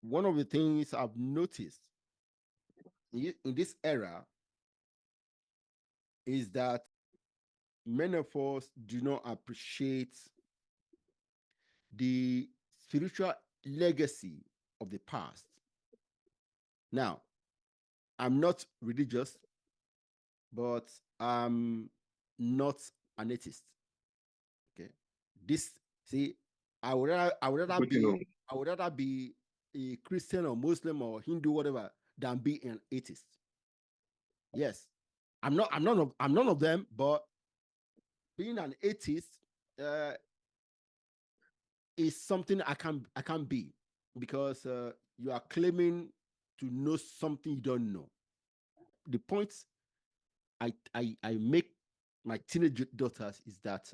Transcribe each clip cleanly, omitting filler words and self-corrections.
one of the things I've noticed in this era is that many of us do not appreciate the spiritual legacy of the past. Now, I'm not religious, but I'm not an atheist. Okay. I would rather be a Christian or Muslim or Hindu, whatever, than be an atheist. Yes. I'm none of them, but being an atheist is something I can't be, because you are claiming to know something you don't know. The point I make my teenage daughters is that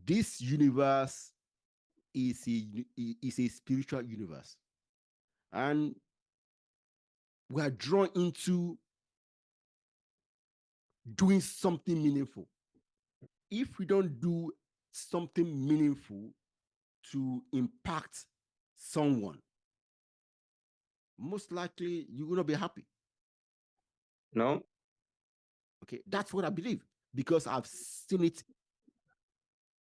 this universe is a spiritual universe, and we are drawn into doing something meaningful. If we don't do something meaningful to impact someone, most likely you will not be happy. No. Okay, that's what I believe, because I've seen it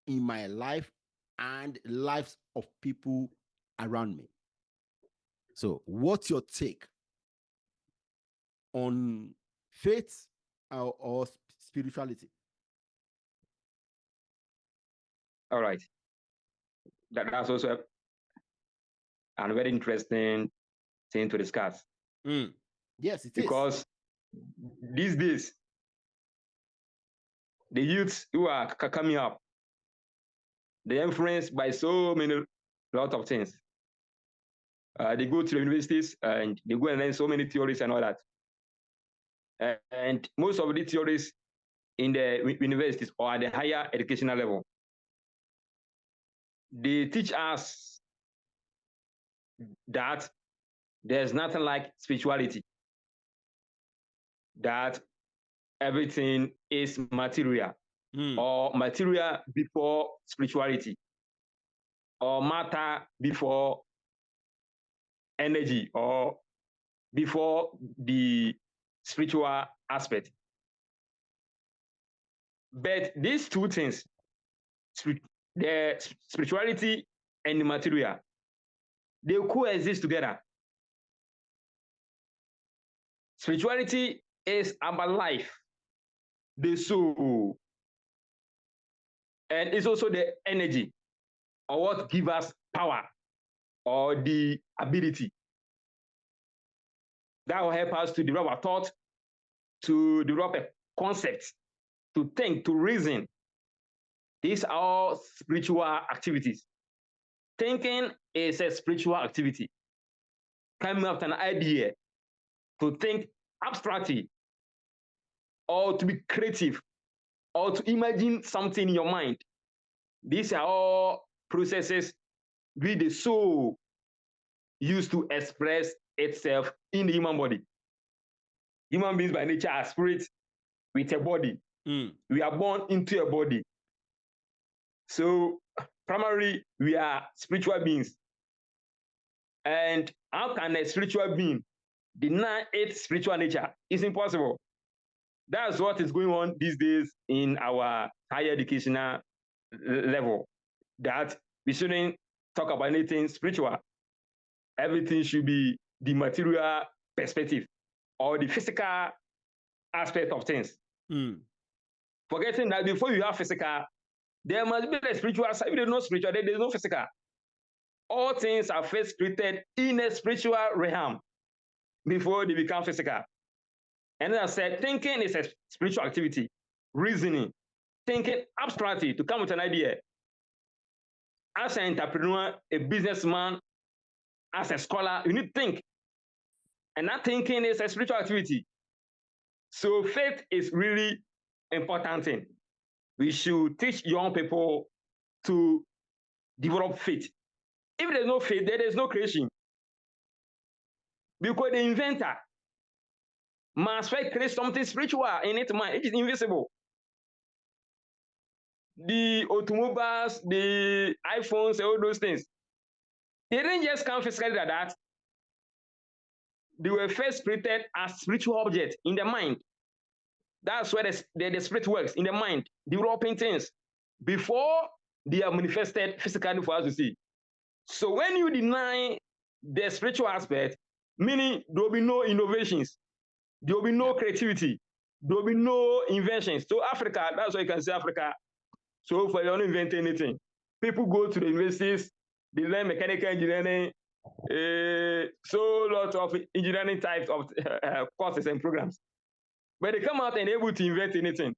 in my life and lives of people around me. So, what's your take on faith or spirituality? All right. That's also a very interesting thing to discuss. Yes, it because these days, the youths who are coming up, they're influenced by so many lot of things. They go to the universities and they go and learn so many theories and all that. And most of the theories in the universities or at the higher educational level, they teach us that there's nothing like spirituality, that everything is material, or material before spirituality, or matter before energy, or before the spiritual aspect. But these two things, the spirituality and the material, they coexist together. Spirituality is about life, the soul, and it's also the energy, or what gives us power or the ability that will help us to develop a thought, to develop a concept, to think, to reason. These are all spiritual activities. Thinking is a spiritual activity. Coming up with an idea, to think abstractly, or to be creative, or to imagine something in your mind. These are all processes which the soul used to express itself in the human body. Human beings by nature are spirits with a body. We are born into a body. So primarily, we are spiritual beings. And how can a spiritual being deny its spiritual nature? It's impossible. That's what is going on these days in our higher educational level, that we shouldn't talk about anything spiritual. Everything should be the material perspective or the physical aspect of things. Forgetting that before you have physical, there must be the spiritual side. If there's no spiritual, then there's no physical. All things are first created in a spiritual realm before they become physical. And as I said, thinking is a spiritual activity. Reasoning, thinking abstractly to come with an idea. As an entrepreneur, a businessman, as a scholar, you need to think. And that thinking is a spiritual activity. So faith is really important thing. We should teach young people to develop faith. If there's no faith, there is no creation. Because the inventor must first create something spiritual in its mind. It is invisible. The automobiles, the iPhones, all those things, They didn't just come physically like that. They were first created as spiritual objects in the mind. That's where the spirit works, in the mind, developing things before they are manifested physically for us to see. So when you deny the spiritual aspect, meaning there will be no innovations, there will be no creativity, there will be no inventions. So Africa, that's why you can say Africa. So for you don't invent anything. People go to the universities, they learn mechanical engineering, so lots of engineering types of courses and programs. But they come out and able to invent anything.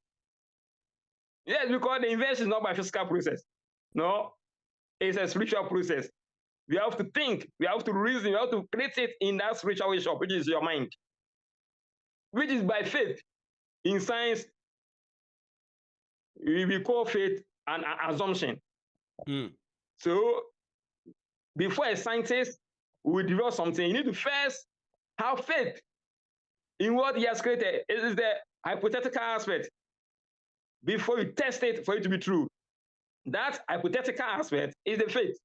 Yes, because the invention is not by physical process. No, it's a spiritual process. We have to think, we have to reason, we have to create it in that spiritual workshop, which is your mind, which is by faith. In science, we call faith an assumption. So before a scientist will develop something, you need to first have faith in what he has created. It is the hypothetical aspect. Before you test it for it to be true, that hypothetical aspect is the faith.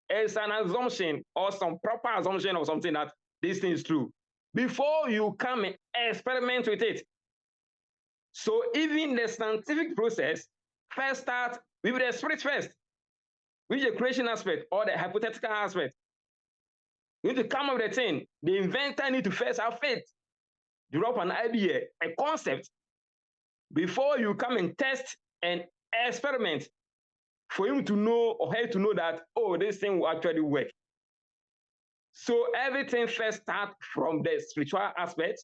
It's an assumption or some proper assumption of something that this thing is true before you come and experiment with it. So even the scientific process first starts with the spirit first, which is the creation aspect or the hypothetical aspect. You need to come up with a thing. The inventor needs to first have faith, develop an idea, a concept, before you come and test and experiment for him to know or her to know that, oh, this thing will actually work. So everything first starts from the spiritual aspect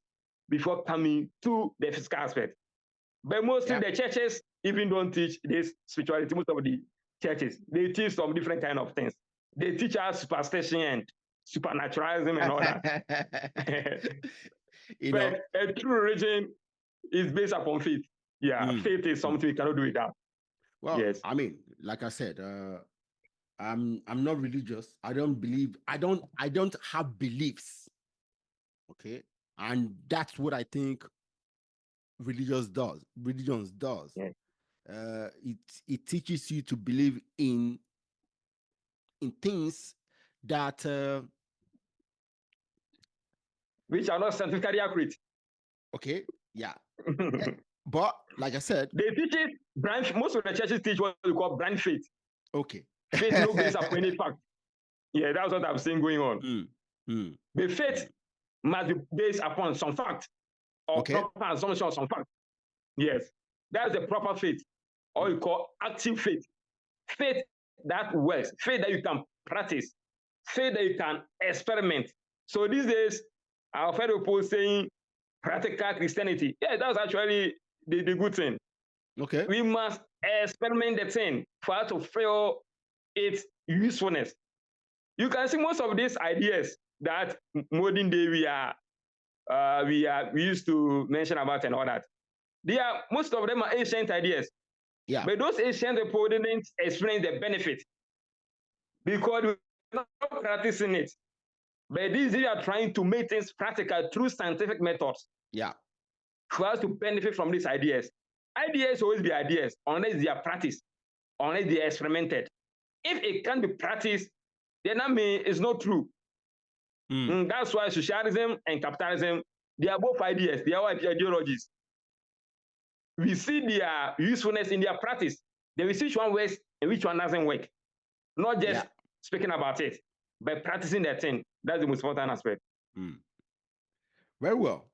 before coming to the physical aspect. But mostly the churches even don't teach this spirituality. Most of the churches, they teach some different kind of things. They teach us superstition and supernaturalism and all that. But a true religion is based upon faith. Faith is something we cannot do without. Well, yes. I mean, like I said, I'm not religious. I don't have beliefs. Okay. And that's what I think religions does. Yeah. It teaches you to believe in things that which are not scientifically accurate. Okay. Yeah. But like I said, they teach it blind. Most of the churches teach what we call blind faith. Okay. Faith no based upon any fact. Yeah, that's what I'm saying going on. The faith must be based upon some fact or proper assumption of some fact. Yes, that's the proper faith, or you call active faith. Faith that works, faith that you can practice, faith that you can experiment. So these days, I've heard people saying practical Christianity. Yeah, that's actually the good thing. Okay. We must experiment the thing for us to feel its usefulness. You can see most of these ideas that modern day we used to mention about and all that. Most of them are ancient ideas. Yeah. But those ancient people didn't explain the benefit because we're not practicing it. But these are trying to make things practical through scientific methods. Yeah. For us to benefit from these ideas. Ideas always be ideas unless they are practiced, unless they are experimented. If it can't be practiced, then that means it's not true. That's why socialism and capitalism, they are both ideas, they are ideologies. We see their usefulness in their practice. Then we see which one works and which one doesn't work. Not just speaking about it, but practicing that thing. That's the most important aspect. Very well.